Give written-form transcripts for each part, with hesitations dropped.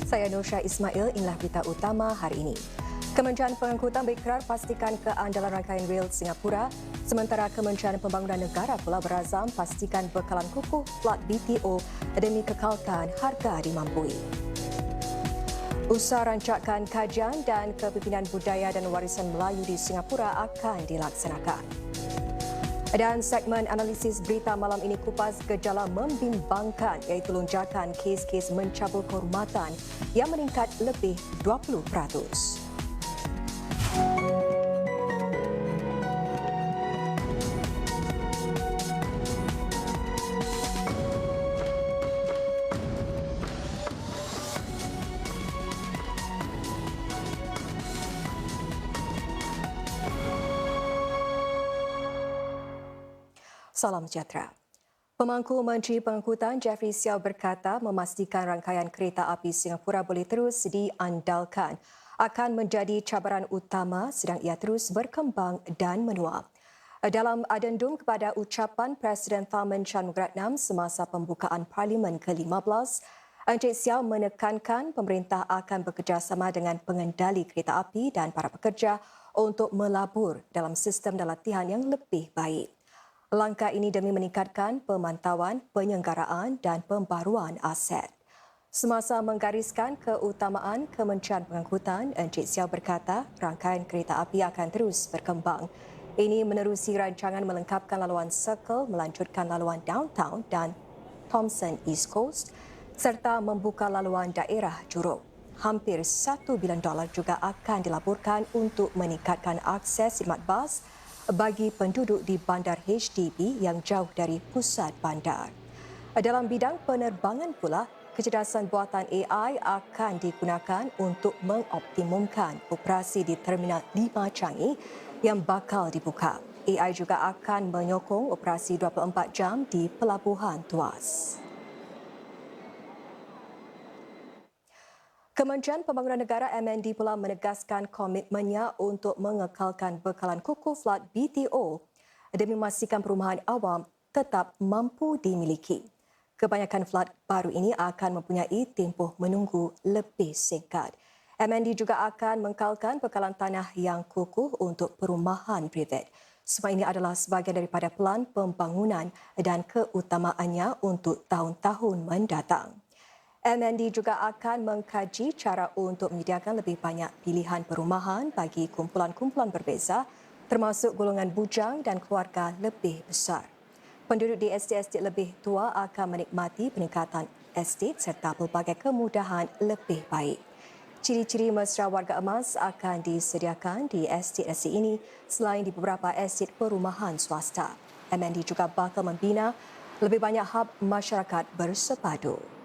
Saya Nursyah Ismail, inilah berita utama hari ini. Kementerian Pengangkutan berikrar pastikan keandalan rangkaian rel Singapura, sementara Kementerian Pembangunan Negara pula berazam pastikan bekalan kukuh plat BTO demi kekalkan harga dimampui. Usaha rancakan kajian dan kepimpinan budaya dan warisan Melayu di Singapura akan dilaksanakan. Dan segmen analisis berita malam ini kupas gejala membimbangkan iaitu lonjakan kes-kes mencabul kehormatan yang meningkat lebih 20%. Salam sejahtera. Pemangku Menteri Pengangkutan Jeffrey Siau berkata memastikan rangkaian kereta api Singapura boleh terus diandalkan akan menjadi cabaran utama sedang ia terus berkembang dan menua. Dalam adendum kepada ucapan Presiden Tharman Shanmugaratnam semasa pembukaan Parlimen ke-15, Encik Siau menekankan pemerintah akan bekerjasama dengan pengendali kereta api dan para pekerja untuk melabur dalam sistem dan latihan yang lebih baik. Langkah ini demi meningkatkan pemantauan, penyelenggaraan dan pembaruan aset. Semasa menggariskan keutamaan Kementerian Pengangkutan, Encik Siau berkata rangkaian kereta api akan terus berkembang. Ini menerusi rancangan melengkapkan laluan Circle, melanjutkan laluan Downtown dan Thomson East Coast serta membuka laluan daerah Jurong. Hampir $1 bilion juga akan dilaburkan untuk meningkatkan akses khidmat bas bagi penduduk di bandar HDB yang jauh dari pusat bandar. Dalam bidang penerbangan pula, kecerdasan buatan AI akan digunakan untuk mengoptimumkan operasi di Terminal 5 Changi yang bakal dibuka. AI juga akan menyokong operasi 24 jam di Pelabuhan Tuas. Kementerian Pembangunan Negara MND pula menegaskan komitmennya untuk mengekalkan bekalan kukuh flat BTO demi memastikan perumahan awam tetap mampu dimiliki. Kebanyakan flat baru ini akan mempunyai tempoh menunggu lebih singkat. MND juga akan mengekalkan bekalan tanah yang kukuh untuk perumahan private. Semua ini adalah sebahagian daripada pelan pembangunan dan keutamaannya untuk tahun-tahun mendatang. MND juga akan mengkaji cara untuk menyediakan lebih banyak pilihan perumahan bagi kumpulan-kumpulan berbeza termasuk golongan bujang dan keluarga lebih besar. Penduduk di estet-estet lebih tua akan menikmati peningkatan estet serta pelbagai kemudahan lebih baik. Ciri-ciri mesra warga emas akan disediakan di estet-estet ini selain di beberapa estet perumahan swasta. MND juga bakal membina lebih banyak hub masyarakat bersepadu.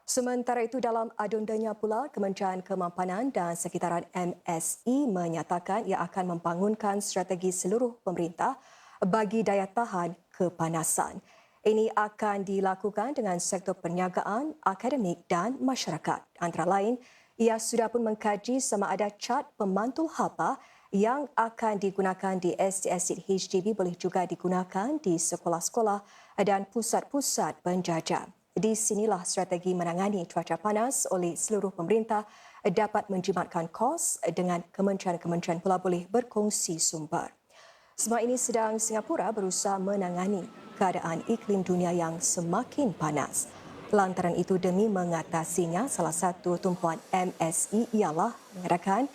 Sementara itu dalam adendanya pula, Kementerian Kemampanan dan Sekitaran MSE menyatakan ia akan membangunkan strategi seluruh pemerintah bagi daya tahan kepanasan. Ini akan dilakukan dengan sektor perniagaan, akademik dan masyarakat. Antara lain, ia sudah pun mengkaji sama ada cat pemantul haba yang akan digunakan di estet-estet HDB boleh juga digunakan di sekolah-sekolah dan pusat-pusat penjajah. Di sinilah strategi menangani cuaca panas oleh seluruh pemerintah dapat menjimatkan kos dengan kementerian-kementerian pula boleh berkongsi sumber. Semua ini sedang Singapura berusaha menangani keadaan iklim dunia yang semakin panas. Lantaran itu demi mengatasinya, salah satu tumpuan MSE ialah mengadakan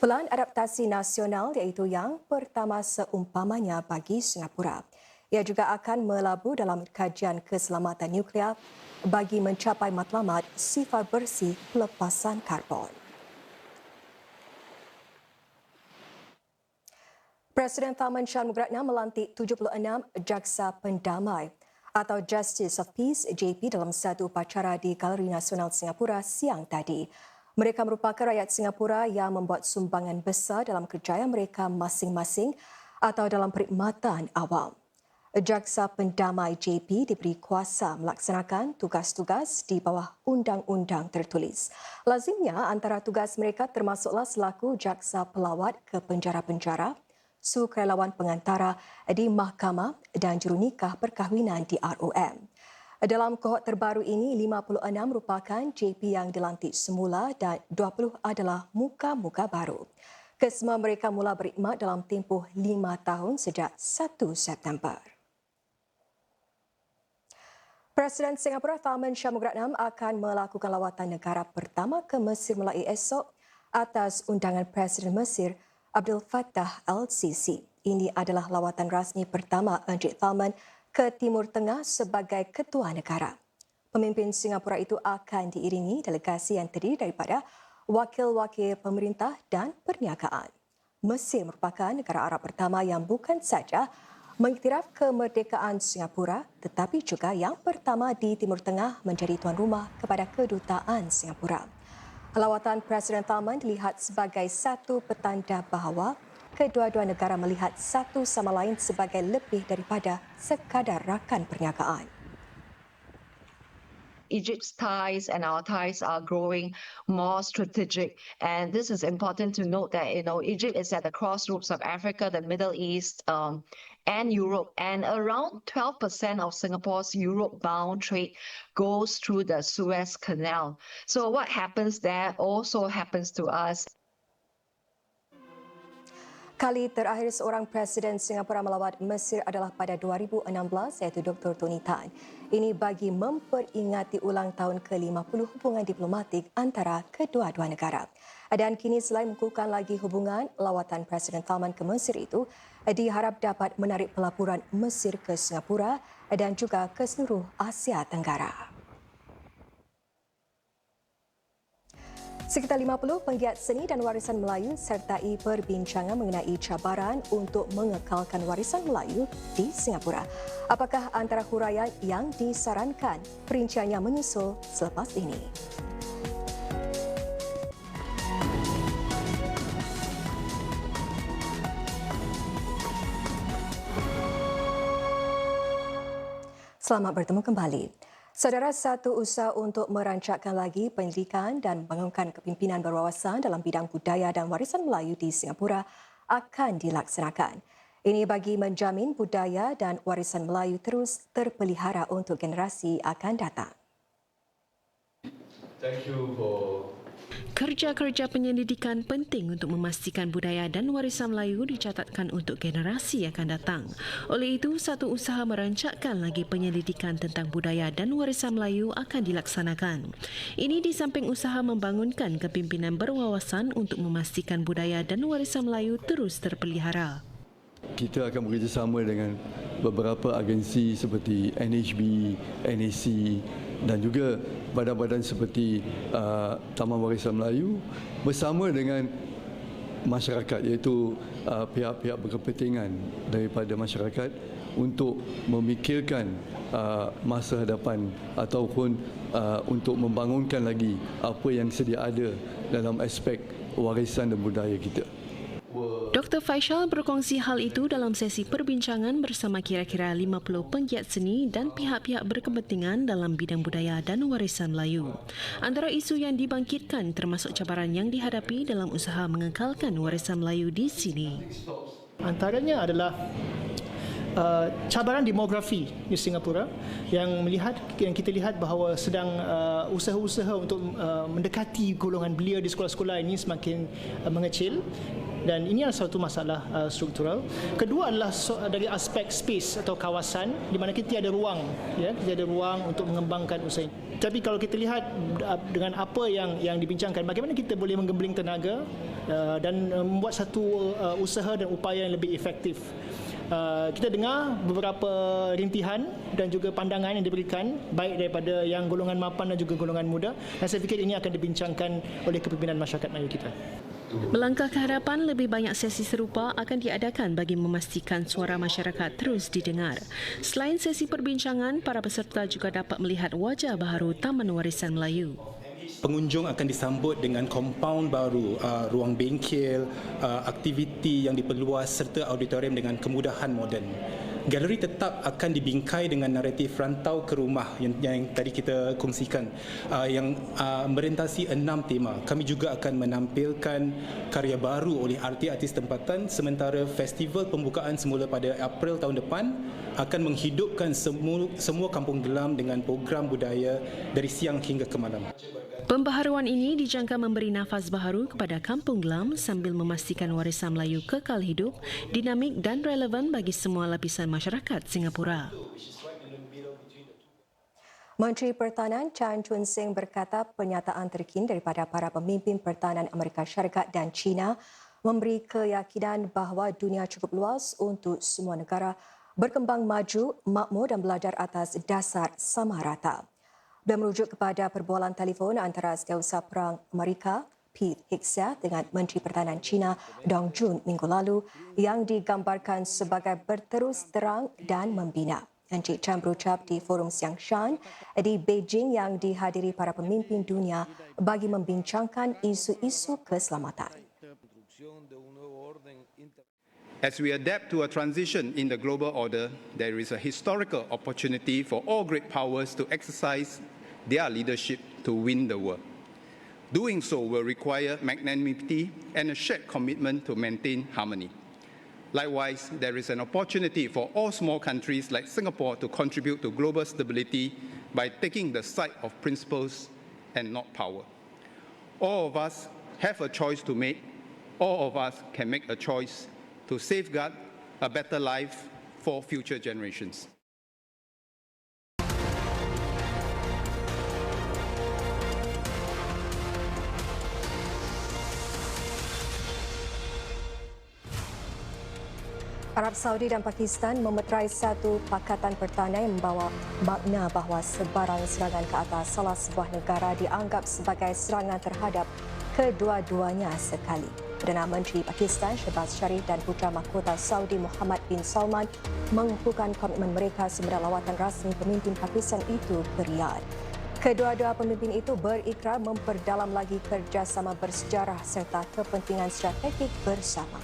Pelan Adaptasi Nasional iaitu yang pertama seumpamanya bagi Singapura. Ia juga akan melabur dalam kajian keselamatan nuklear bagi mencapai matlamat sifar bersih pelepasan karbon. Presiden Tharman Shanmugaratnam melantik 76 jaksa pendamai atau Justice of Peace JP dalam satu upacara di Galeri Nasional Singapura siang tadi. Mereka merupakan rakyat Singapura yang membuat sumbangan besar dalam kerjaya mereka masing-masing atau dalam perkhidmatan awam. Jaksa pendamai JP diberi kuasa melaksanakan tugas-tugas di bawah undang-undang tertulis. Lazimnya antara tugas mereka termasuklah selaku jaksa pelawat ke penjara-penjara, sukarelawan pengantara di mahkamah dan jurunikah perkahwinan di ROM. Dalam kohort terbaru ini, 56 merupakan JP yang dilantik semula dan 20 adalah muka-muka baru. Kesemua mereka mula berkhidmat dalam tempoh 5 tahun sejak 1 September. Presiden Singapura Tharman Shanmugaratnam akan melakukan lawatan negara pertama ke Mesir mulai esok atas undangan Presiden Mesir Abdul Fattah al-Sisi. Ini adalah lawatan rasmi pertama Encik Tharman ke Timur Tengah sebagai ketua negara. Pemimpin Singapura itu akan diiringi delegasi yang terdiri daripada wakil-wakil pemerintah dan perniagaan. Mesir merupakan negara Arab pertama yang bukan saja mengiktiraf kemerdekaan Singapura tetapi juga yang pertama di Timur Tengah menjadi tuan rumah kepada kedutaan Singapura. Lawatan Presiden Tharman dilihat sebagai satu petanda bahawa kedua-dua negara melihat satu sama lain sebagai lebih daripada sekadar rakan perniagaan. Egypt's ties and our ties are growing more strategic, and this is important to note that Egypt is at the crossroads of Africa, the Middle East, and Europe, and around 12% of Singapore's Europe-bound trade goes through the Suez Canal. So what happens there also happens to us. Kali terakhir seorang Presiden Singapura melawat Mesir adalah pada 2016 iaitu Dr. Tony Tan. Ini bagi memperingati ulang tahun ke-50 hubungan diplomatik antara kedua-dua negara. Dan kini selain mengukuhkan lagi hubungan, lawatan Presiden Tharman ke Mesir itu diharap dapat menarik pelaburan Mesir ke Singapura dan juga ke seluruh Asia Tenggara. Sekitar 50 penggiat seni dan warisan Melayu sertai perbincangan mengenai cabaran untuk mengekalkan warisan Melayu di Singapura. Apakah antara huraian yang disarankan? Perinciannya menyusul selepas ini. Selamat bertemu kembali. Saudara, satu usaha untuk merancangkan lagi penyelidikan dan membangunkan kepimpinan berwawasan dalam bidang budaya dan warisan Melayu di Singapura akan dilaksanakan. Ini bagi menjamin budaya dan warisan Melayu terus terpelihara untuk generasi akan datang. Kerja-kerja penyelidikan penting untuk memastikan budaya dan warisan Melayu dicatatkan untuk generasi akan datang. Oleh itu, satu usaha merancangkan lagi penyelidikan tentang budaya dan warisan Melayu akan dilaksanakan. Ini di samping usaha membangunkan kepimpinan berwawasan untuk memastikan budaya dan warisan Melayu terus terpelihara. Kita akan bekerjasama dengan beberapa agensi seperti NHB, NAC dan juga badan-badan seperti Taman Warisan Melayu bersama dengan masyarakat, iaitu pihak-pihak berkepentingan daripada masyarakat untuk memikirkan masa hadapan ataupun untuk membangunkan lagi apa yang sedia ada dalam aspek warisan dan budaya kita. Dr. Faisal berkongsi hal itu dalam sesi perbincangan bersama kira-kira 50 penggiat seni dan pihak-pihak berkepentingan dalam bidang budaya dan warisan Melayu. Antara isu yang dibangkitkan termasuk cabaran yang dihadapi dalam usaha mengekalkan warisan Melayu di sini. Antaranya adalah cabaran demografi di Singapura yang kita lihat bahawa sedang usaha-usaha untuk mendekati golongan belia di sekolah-sekolah ini semakin mengecil. Dan ini adalah satu masalah struktural. Kedua adalah dari aspek space atau kawasan di mana kita tiada ruang, tiada ruang untuk mengembangkan usaha ini. Tapi kalau kita lihat dengan apa yang dibincangkan, bagaimana kita boleh menggembling tenaga dan membuat satu usaha dan upaya yang lebih efektif. Kita dengar beberapa rintihan dan juga pandangan yang diberikan baik daripada yang golongan mapan dan juga golongan muda, dan saya fikir ini akan dibincangkan oleh kepimpinan masyarakat Melayu kita. Melangkah ke hadapan, lebih banyak sesi serupa akan diadakan bagi memastikan suara masyarakat terus didengar. Selain sesi perbincangan, para peserta juga dapat melihat wajah baharu Taman Warisan Melayu. Pengunjung akan disambut dengan kompaun baru, ruang bengkel, aktiviti yang diperluas serta auditorium dengan kemudahan moden. galeri tetap akan dibingkai dengan naratif rantau ke rumah yang tadi kita kongsikan, yang merentasi 6 tema. Kami juga akan menampilkan karya baru oleh artis-artis tempatan, sementara festival pembukaan semula pada April tahun depan akan menghidupkan semua kampung gelam dengan program budaya dari siang hingga ke malam. Pembaharuan ini dijangka memberi nafas baharu kepada Kampung Glam sambil memastikan warisan Melayu kekal hidup, dinamik dan relevan bagi semua lapisan masyarakat Singapura. Menteri Pertahanan Chan Chun Sing berkata pernyataan terkini daripada para pemimpin pertahanan Amerika Syarikat dan China memberi keyakinan bahawa dunia cukup luas untuk semua negara berkembang maju, makmur dan belajar atas dasar sama rata. Beliau merujuk kepada perbualan telefon antara Setiausaha Perang Amerika Pete Hegseth dengan Menteri Pertahanan China Dong Jun minggu lalu yang digambarkan sebagai berterus terang dan membina. Encik Chan berucap di Forum Xiangshan di Beijing yang dihadiri para pemimpin dunia bagi membincangkan isu-isu keselamatan. As we adapt to a transition in the global order, there is a historical opportunity for all great powers to exercise their leadership to win the world. Doing so will require magnanimity and a shared commitment to maintain harmony. Likewise, there is an opportunity for all small countries like Singapore to contribute to global stability by taking the side of principles and not power. All of us have a choice to make. All of us can make a choice to safeguard a better life for future generations. Arab Saudi dan Pakistan memeterai satu pakatan pertahanan yang membawa makna bahawa sebarang serangan ke atas salah sebuah negara dianggap sebagai serangan terhadap kedua-duanya sekali. Perdana Menteri Pakistan Shehbaz Sharif dan Putera Mahkota Saudi Muhammad bin Salman mengukuhkan komitmen mereka semasa lawatan rasmi pemimpin Pakistan itu ke Riyadh. Kedua-dua pemimpin itu berikrar memperdalam lagi kerjasama bersejarah serta kepentingan strategik bersama.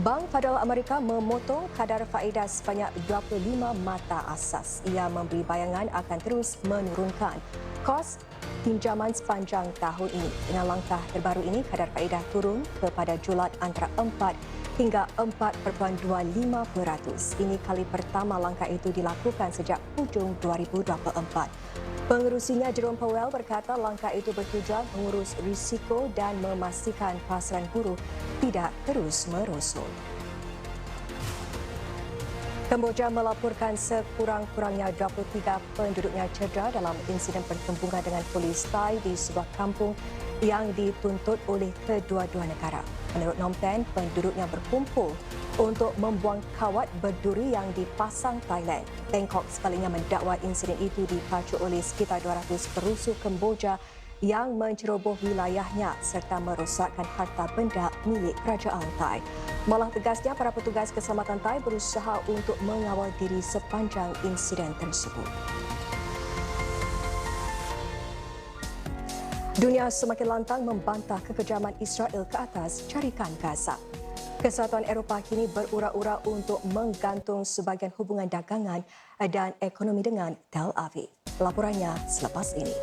Bank Federal Amerika memotong kadar faedah sebanyak 25 mata asas. Ia memberi bayangan akan terus menurunkan kos pinjaman sepanjang tahun ini. Dengan langkah terbaru ini, kadar faedah turun kepada julat antara 4 hingga 4.25%. Ini kali pertama langkah itu dilakukan sejak hujung 2024. Pengerusinya Jerome Powell berkata langkah itu bertujuan mengurus risiko dan memastikan pasaran buruh tidak terus merosot. Kemboja melaporkan sekurang-kurangnya 23 penduduknya cedera dalam insiden perkempungan dengan polis Thai di sebuah kampung yang dituntut oleh kedua-dua negara. Menurut Phnom Penh, penduduknya berkumpul untuk membuang kawat berduri yang dipasang Thailand. Bangkok sebaliknya mendakwa insiden itu dipacu oleh sekitar 200 perusuh Kemboja yang menceroboh wilayahnya serta merosakkan harta benda milik kerajaan Thai. Malah tegasnya para petugas keselamatan Thai berusaha untuk mengawal diri sepanjang insiden tersebut. Dunia semakin lantang membantah kekejaman Israel ke atas carikan Gaza. Kesatuan Eropah kini berura-ura untuk menggantung sebahagian hubungan dagangan dan ekonomi dengan Tel Aviv. Laporannya selepas ini.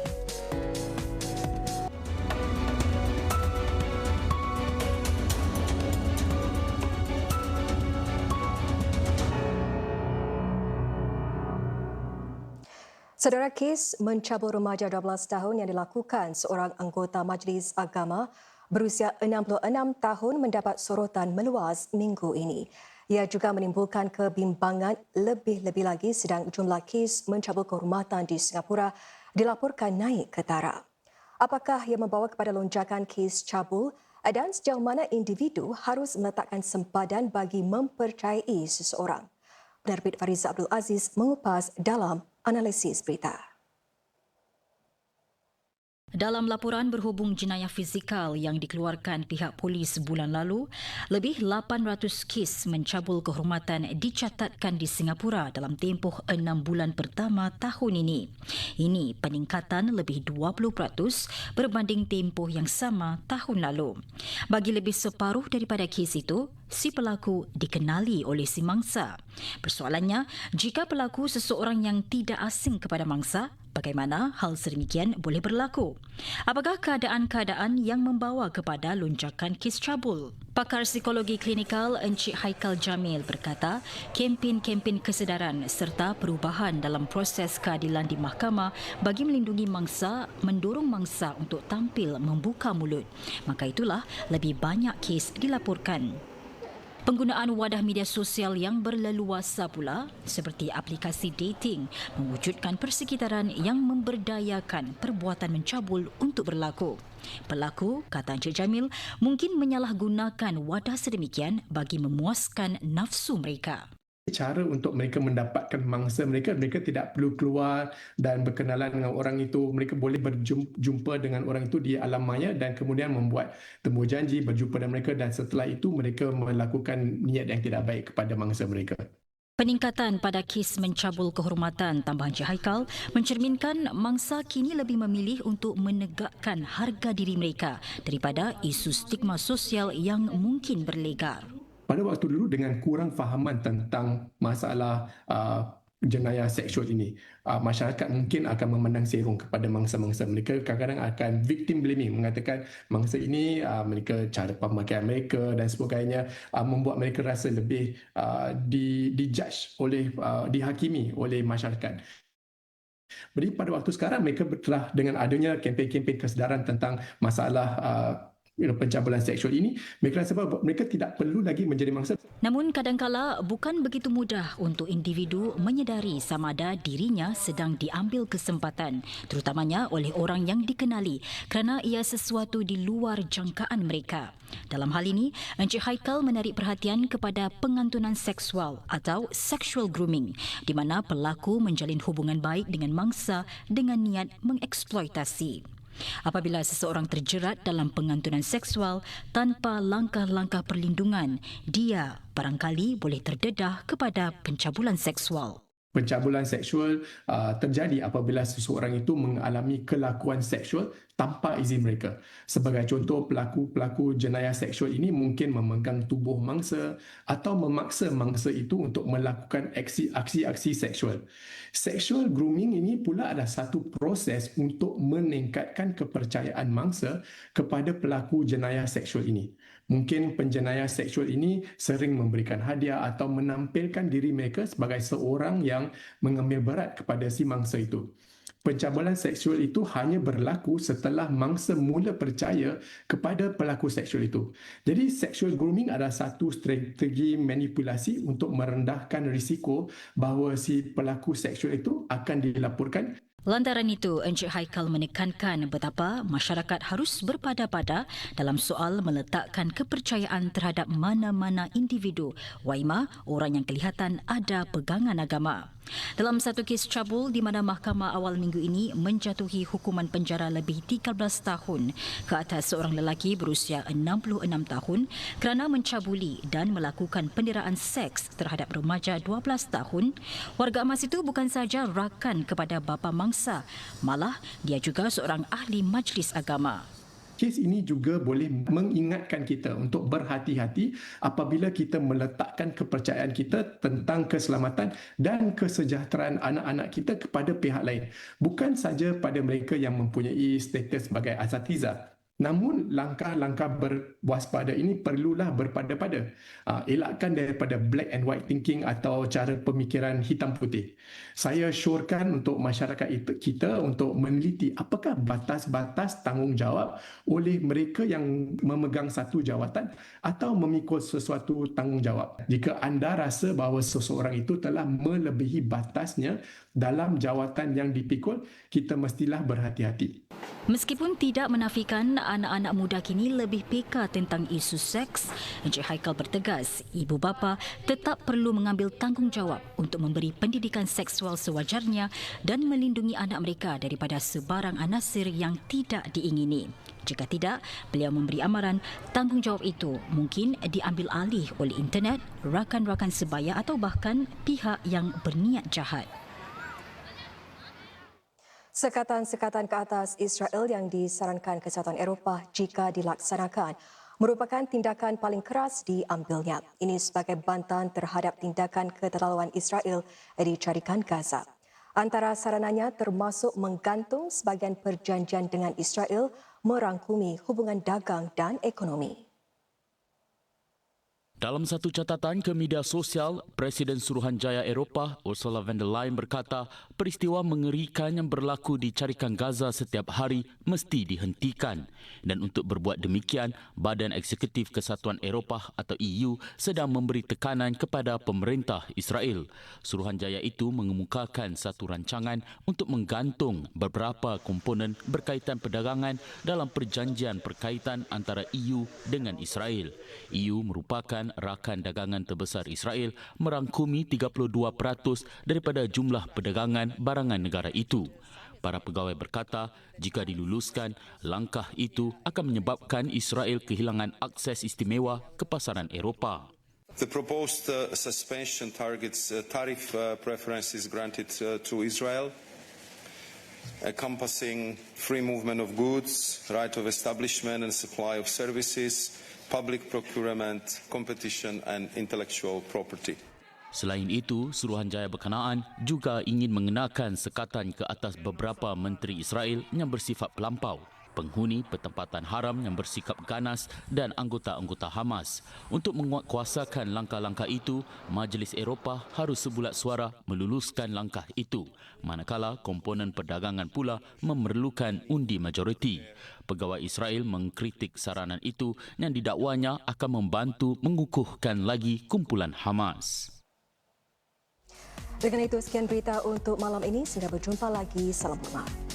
Saudara, kes mencabul remaja 12 tahun yang dilakukan seorang anggota Majlis Agama berusia 66 tahun mendapat sorotan meluas minggu ini. Ia juga menimbulkan kebimbangan lebih-lebih lagi sedang jumlah kes mencabul kehormatan di Singapura dilaporkan naik ketara. Apakah ia membawa kepada lonjakan kes cabul dan sejauh mana individu harus meletakkan sempadan bagi mempercayai seseorang? Penerbit Fariza Abdul Aziz mengupas dalam analisis berita. Dalam laporan berhubung jenayah fizikal yang dikeluarkan pihak polis bulan lalu, lebih 800 kes mencabul kehormatan dicatatkan di Singapura dalam tempoh 6 bulan pertama tahun ini. Ini peningkatan lebih 20% berbanding tempoh yang sama tahun lalu. Bagi lebih separuh daripada kes itu, si pelaku dikenali oleh si mangsa. Persoalannya, jika pelaku seseorang yang tidak asing kepada mangsa, bagaimana hal sedemikian boleh berlaku? Apakah keadaan-keadaan yang membawa kepada lonjakan kes cabul? Pakar psikologi klinikal Encik Haikal Jamil berkata, kempen-kempen kesedaran serta perubahan dalam proses keadilan di mahkamah bagi melindungi mangsa mendorong mangsa untuk tampil membuka mulut. Maka itulah lebih banyak kes dilaporkan. Penggunaan wadah media sosial yang berleluasa pula seperti aplikasi dating mewujudkan persekitaran yang memberdayakan perbuatan mencabul untuk berlaku. Pelaku, kata Encik Jamil, mungkin menyalahgunakan wadah sedemikian bagi memuaskan nafsu mereka. Cara untuk mereka mendapatkan mangsa mereka tidak perlu keluar dan berkenalan dengan orang itu. Mereka boleh berjumpa dengan orang itu di alam maya dan kemudian membuat temu janji berjumpa dengan mereka, dan setelah itu mereka melakukan niat yang tidak baik kepada mangsa mereka. Peningkatan pada kes mencabul kehormatan tambahan Encik Haikal mencerminkan mangsa kini lebih memilih untuk menegakkan harga diri mereka daripada isu stigma sosial yang mungkin berlegar. Pada waktu dulu dengan kurang fahaman tentang masalah jenayah seksual ini, masyarakat mungkin akan memandang serong kepada mangsa-mangsa. Mereka kadang-kadang akan victim blaming, mengatakan mangsa ini mereka cara pemakaian mereka dan sebagainya membuat mereka rasa lebih dijudge oleh dihakimi oleh masyarakat. Jadi pada waktu sekarang mereka telah dengan adanya kempen-kempen kesedaran tentang masalah pencabulan seksual ini, mereka rasa bahawa mereka tidak perlu lagi menjadi mangsa. Namun kadangkala bukan begitu mudah untuk individu menyedari sama ada dirinya sedang diambil kesempatan, terutamanya oleh orang yang dikenali kerana ia sesuatu di luar jangkaan mereka. Dalam hal ini, Encik Haikal menarik perhatian kepada pengantunan seksual atau sexual grooming, di mana pelaku menjalin hubungan baik dengan mangsa dengan niat mengeksploitasi. Apabila seseorang terjerat dalam pengantunan seksual tanpa langkah-langkah perlindungan, dia barangkali boleh terdedah kepada pencabulan seksual. Pencabulan seksual terjadi apabila seseorang itu mengalami kelakuan seksual tanpa izin mereka. Sebagai contoh, pelaku-pelaku jenayah seksual ini mungkin memegang tubuh mangsa atau memaksa mangsa itu untuk melakukan aksi-aksi seksual. Sexual grooming ini pula adalah satu proses untuk meningkatkan kepercayaan mangsa kepada pelaku jenayah seksual ini. Mungkin penjenayah seksual ini sering memberikan hadiah atau menampilkan diri mereka sebagai seorang yang mengambil berat kepada si mangsa itu. Pencabulan seksual itu hanya berlaku setelah mangsa mula percaya kepada pelaku seksual itu. Jadi sexual grooming adalah satu strategi manipulasi untuk merendahkan risiko bahawa si pelaku seksual itu akan dilaporkan. Lantaran itu, Encik Haikal menekankan betapa masyarakat harus berpada-pada dalam soal meletakkan kepercayaan terhadap mana-mana individu, waima orang yang kelihatan ada pegangan agama. Dalam satu kes cabul di mana mahkamah awal minggu ini menjatuhi hukuman penjara lebih 13 tahun ke atas seorang lelaki berusia 66 tahun kerana mencabuli dan melakukan penderaan seks terhadap remaja 12 tahun, warga emas itu bukan sahaja rakan kepada bapa mangsa, malah dia juga seorang ahli majlis agama. Kes ini juga boleh mengingatkan kita untuk berhati-hati apabila kita meletakkan kepercayaan kita tentang keselamatan dan kesejahteraan anak-anak kita kepada pihak lain. Bukan saja pada mereka yang mempunyai status sebagai asatiza. Namun langkah-langkah berwaspada ini perlulah berpada-pada. Elakkan daripada black and white thinking atau cara pemikiran hitam putih. Saya syorkan untuk masyarakat kita untuk meneliti apakah batas-batas tanggungjawab oleh mereka yang memegang satu jawatan atau memikul sesuatu tanggungjawab. Jika anda rasa bahawa seseorang itu telah melebihi batasnya dalam jawatan yang dipikul, kita mestilah berhati-hati. Meskipun tidak menafikan anak-anak muda kini lebih peka tentang isu seks, Encik Haikal bertegas ibu bapa tetap perlu mengambil tanggungjawab untuk memberi pendidikan seksual sewajarnya dan melindungi anak mereka daripada sebarang anasir yang tidak diingini. Jika tidak, beliau memberi amaran tanggungjawab itu mungkin diambil alih oleh internet, rakan-rakan sebaya atau bahkan pihak yang berniat jahat. Sekatan-sekatan ke atas Israel yang disarankan Kesatuan Eropah jika dilaksanakan merupakan tindakan paling keras diambilnya. Ini sebagai bantahan terhadap tindakan keterlaluan Israel di carikan Gaza. Antara sarananya termasuk menggantung sebahagian perjanjian dengan Israel merangkumi hubungan dagang dan ekonomi. Dalam satu catatan ke media sosial, Presiden Suruhanjaya Eropah Ursula von der Leyen berkata peristiwa mengerikan yang berlaku di carikan Gaza setiap hari mesti dihentikan. Dan untuk berbuat demikian, Badan Eksekutif Kesatuan Eropah atau EU sedang memberi tekanan kepada pemerintah Israel. Suruhanjaya itu mengemukakan satu rancangan untuk menggantung beberapa komponen berkaitan perdagangan dalam perjanjian berkaitan antara EU dengan Israel. EU merupakan rakan dagangan terbesar Israel, merangkumi 32% daripada jumlah perdagangan barangan negara itu. Para pegawai berkata, jika diluluskan, langkah itu akan menyebabkan Israel kehilangan akses istimewa ke pasaran Eropah. The proposed suspension targets tariff preferences granted to Israel, encompassing free movement of goods, right of establishment and supply of services, public procurement, competition and intellectual property. Selain itu, Suruhanjaya berkenaan juga ingin mengenakan sekatan ke atas beberapa menteri Israel yang bersifat pelampau, penghuni pertempatan haram yang bersikap ganas dan anggota-anggota Hamas. Untuk menguatkuasakan langkah-langkah itu, Majlis Eropah harus sebulat suara meluluskan langkah itu, manakala komponen perdagangan pula memerlukan undi majoriti. Pegawai Israel mengkritik saranan itu yang didakwanya akan membantu mengukuhkan lagi kumpulan Hamas. Dengan itu, sekian berita untuk malam ini. Sehingga berjumpa lagi. Salam hormat.